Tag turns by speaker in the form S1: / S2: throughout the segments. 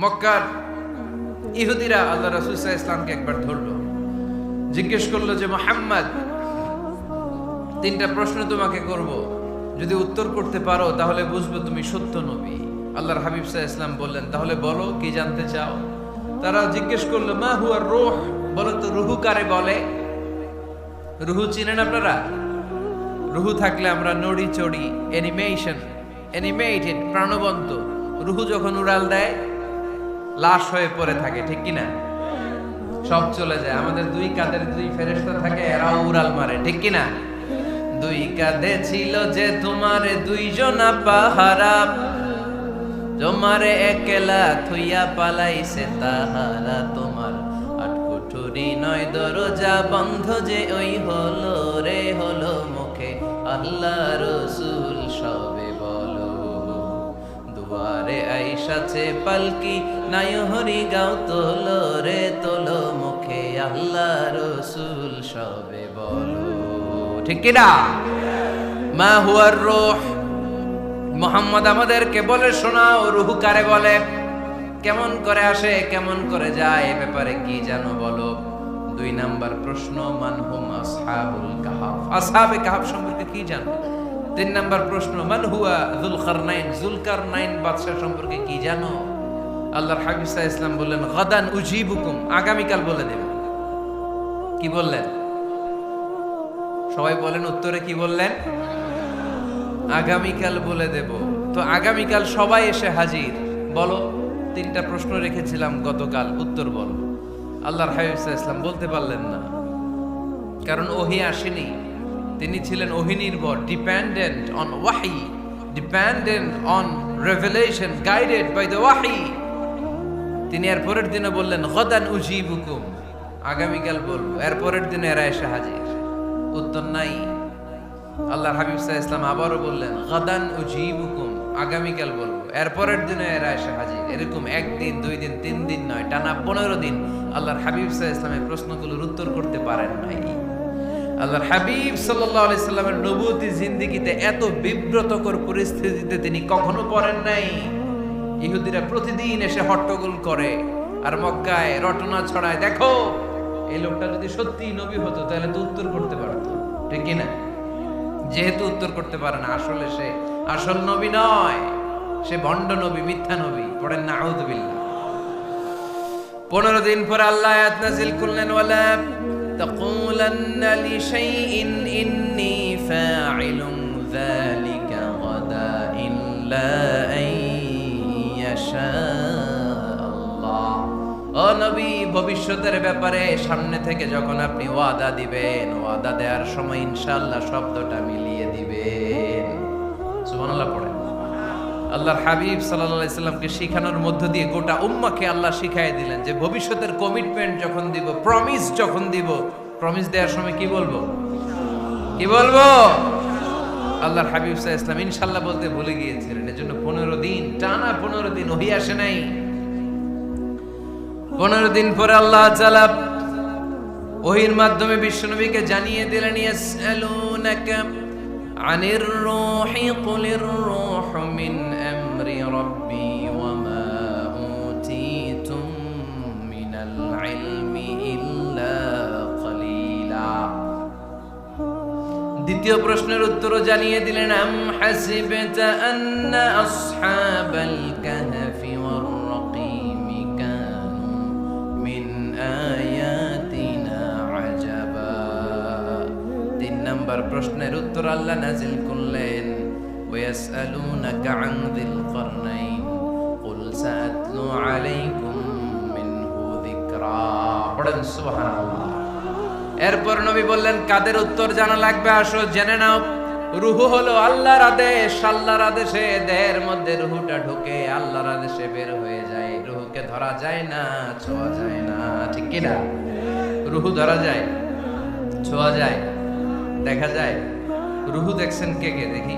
S1: মক্কার ইহুদিরা আল্লাহ রাসূল সাল্লাল্লাহু আলাইহি ইসলামকে একবার ধরলো, জিজ্ঞেস করলো যে মুহাম্মদ, তিনটা প্রশ্ন তোমাকে করব, যদি উত্তর করতে পারো তাহলে বুঝবো তুমি সত্য নবী। আল্লাহর হাবিব সাল্লাল্লাহু আলাইহি ইসলাম বললেন, তাহলে বলো কি জানতে চাও? তারা জিজ্ঞেস করলো মা হুয়া রূহ, বলো তো রুহু কারে বলে? রুহু চিনেন আপনারা? রুহু থাকলে আমরা নড়ি চড়ি, অ্যানিমেটেড, প্রাণবন্ত। রুহু যখন উড়াল দেয় লাশ হয়ে পড়ে থাকে, ঠিক কিনা? সব চলে যায়। আমাদের দুই কাঁধের দুই ফেরেশতা থাকে, এরাও উড়াল মারে, ঠিক কিনা? দুই কাঁধে ছিল যে তোমার দুইজনা পাহারা, তোমারে একলা থুইয়া পালাইছে তাহারা। তোমার আট কুঠুরি নয় দরজা বন্ধ যে ওই হলো রে হলো মুখে আল্লাহ রসুল সবে বলো। দুয়ারে আইসাছে পালকি নাই হরি গাও তোলো রে তোলো মুখে আল্লাহ রসুল সবে বলো, ঠিক কিনা? মা হুয়ার রূহ, মুহাম্মদ আমাদেরকে বলে শোনাও রুহু কারে বলে, কেমন করে আসে, কেমন করে যায়, এ ব্যাপারে কি জানো বলো। 2 নাম্বার প্রশ্ন, মান হুম আসহাবুল কাহফ, আসহাবে কাহফ সম্পর্কে কি জানো? 3 নাম্বার প্রশ্ন, মান হুয়া যুলকারনাইন, যুলকারনাইন বাদশা সম্পর্কে কি জানো? আল্লাহর হাবিব সাল্লাল্লাহু আলাইহি ওয়াসাল্লাম বললেন গাদান উজিবুকুম, আগামীকাল বলে দেব। কি বললেন? সবাই বলেন উত্তরে কি বললেন? আগামীকাল বলে দেব। তো আগামীকাল সবাই এসে হাজির। বলো, 3টা প্রশ্ন রেখেছিলাম গতকাল, উত্তর বলো। আল্লাহর হাবিব সাল্লাল্লাহু আলাইহি ওয়াসাল্লাম বলতে পারলেন না, কারণ ওহী আসেনি। তিনি ছিলেন ওহী নির্ভর, ডিপেন্ডেন্ট অন ওয়াহি, dependent on revelation, guided by the ওয়াহি। তিনি এর পরের দিনে বললেন গাদান উজিবুকুম, আগামীকাল বলবো। এর পরের দিনে এরা এসে হাজির, উত্তর নাই। আল্লাহর হাবিব সাল্লাল্লাহু আলাইহি ওয়াসাল্লাম আবারও বললেন গাদান উজিবুকুম, আগামীকাল বলবো। এর পরের দিনে এরা এসে হাজির। এরকম 1 দিন 2 দিন 3 দিন নয়, টানা 15 দিন আল্লাহর হাবিব সাল্লাল্লাহু আলাইহি ওয়াসাল্লামের প্রশ্নগুলোর উত্তর করতে পারেন নাই। আল্লাহর হাবিব সাল্লাল্লাহু আলাইহি সাল্লামের নবুয়তি জিন্দেগিতে এত বিব্রতকর পরিস্থিতিতে তিনি কখনো পড়েন নাই। ইহুদিরা প্রতিদিন এসে হট্টগোল করে আর মক্কায় রটনা ছড়ায়, দেখো এই লোকটা যদি সত্যি নবী হতো তাহলে তো উত্তর করতে পারতো, ঠিক কিনা? যেহেতু উত্তর করতে পারে না, আসলে সে আসল নবী নয়, সে ভণ্ড নবী, মিথ্যা নবী। পড়েন না আউযুবিল্লাহ। 15 দিন পর আল্লাহ আয়াত নাযিল করলেন ওয়ালা তাকুলান্না লিশাইইন ইন্নী ফাইলুন যালিকা গাদা ইল্লা আইয়াশা আল্লাহ। ও নবী, ভবিষ্যতের ব্যাপারে সামনে থেকে যখন আপনি ওয়াদা দিবেন, ওয়াদা দেওয়ার সময় ইনশাআল্লাহ শব্দটা মিলিয়ে দিবেন। সুবহানাল্লাহ পড়েন। আল্লাহর হাবিব সাল্লাল্লাহু আলাইহি সাল্লামকে শিখানোর মধ্য দিয়ে গোটা উম্মাহকে আল্লাহ শিখাইয়ে দিলেন যে ভবিষ্যতের কমিটমেন্ট যখন দিব, প্রমিস যখন দিব, প্রমিস দেওয়ার সময় কি বলবো? কি বলবো? আল্লাহর হাবিব সাল্লাল্লাহু আলাইহি সাল্লাম ইনশাআল্লাহ বলতে ভুলে গিয়েছিলেন। এজন্য 15 দিন, টানা 15 দিন ওহী আসে নাই। 15 দিন পরে আল্লাহ তাআলা ওহীর মাধ্যমে বিশ্বনবীকে জানিয়ে দিলেন ইয়াসআলুনাকা আনির রূহি কুলির রূহু মিন আমরি রাব্বি ওয়া মা উতীতুম মিনাল ইলমি ইল্লা কলিলা। দ্বিতীয় প্রশ্নের উত্তরও জানিয়ে দিলেন আম হাসিবতা আন্না আসহাবাল কাহফি ওয়ার রাকিমি কানু মিন আয়াতিনা আজাবা। 3 নাম্বার প্রশ্নের উত্তর আল্লাহ নাযিল করলেন ওয়ায়াসআলুনাকা আন যিল কারনাইন কুল সাআতলু আলাইকুম মিনহু যিকরা। পড়েন সুবহানাল্লাহ। এরপর নবী বললেন কাদের উত্তর জানা লাগবে, আসো জেনে নাও। রুহু হলো আল্লাহর আদেশ, আল্লাহর আদেশে দেহের মধ্যে রুহুটা ঢোকে, আল্লাহর আদেশে বের হয়ে যায়। রুহুকে ধরা যায় না, ছোঁয়া যায় না, ঠিক কি না? রুহু ধরা যায়, ছোঁয়া যায়, দেখা যায়। রুহু দেখছেন কে কে? দেখি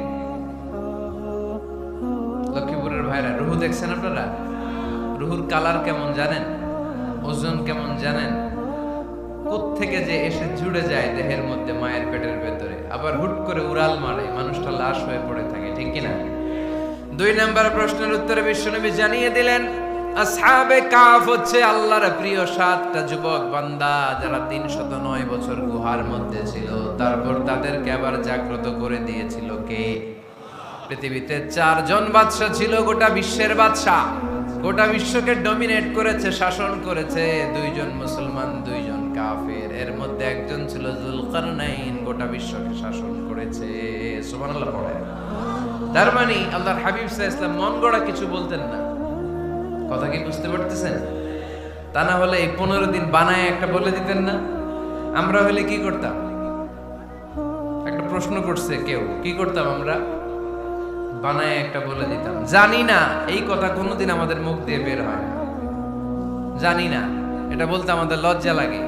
S1: লক্ষ্মীপুরের ভাইরা, রুহু দেখছেন আপনারা? রুহুর কালার কেমন জানেন? ওজন কেমন জানেন? কোত্থেকে যে এসে জুড়ে যায় দেহের মধ্যে, মায়ের পেটের ভেতরে, আবার হুট করে উড়াল মারে, মানুষটা লাশ হয়ে পড়ে থাকে, ঠিক কিনা? 2 নাম্বার প্রশ্নের উত্তরে বিশ্বনবী জানিয়ে দিলেন আসহাবে কাফ হচ্ছে আল্লাহর প্রিয় 7টা যুবক বান্দা যারা 309 বছর গুহার মধ্যে ছিল। তারপর তাদেরকে আবার জাগ্রত করে দিয়েছিল কে? পৃথিবীতে 4জন বাদশা ছিল, গোটা বিশ্বের বাদশা, গোটা বিশ্বকে ডমিনেট করেছে, শাসন করেছে। 2জন মুসলমান, 2জন কাফের। এর মধ্যে একজন ছিল যুলকারনাইন, গোটা বিশ্বকে শাসন করেছে। সুবহানাল্লাহ পড়ে। তার মানে আল্লাহর হাবিব সাল্লাল্লাহু আলাইহি ওয়াসাল্লাম মন গড়া কিছু বলতেন না। কথা কি বুঝতে পারতেছেন? তা না হলে এই 15 দিন বানায় একটা বলে দিতেন না? আমরা হলে কি করতাম? একটা প্রশ্ন করছে কেউ, কি করতাম আমরা? বানায় একটা বলে দিতাম। জানি না এই কথা কোনোদিন আমাদের মুখ দিয়ে বের হয় না। জানি না, এটা বলতে আমাদের লজ্জা লাগে।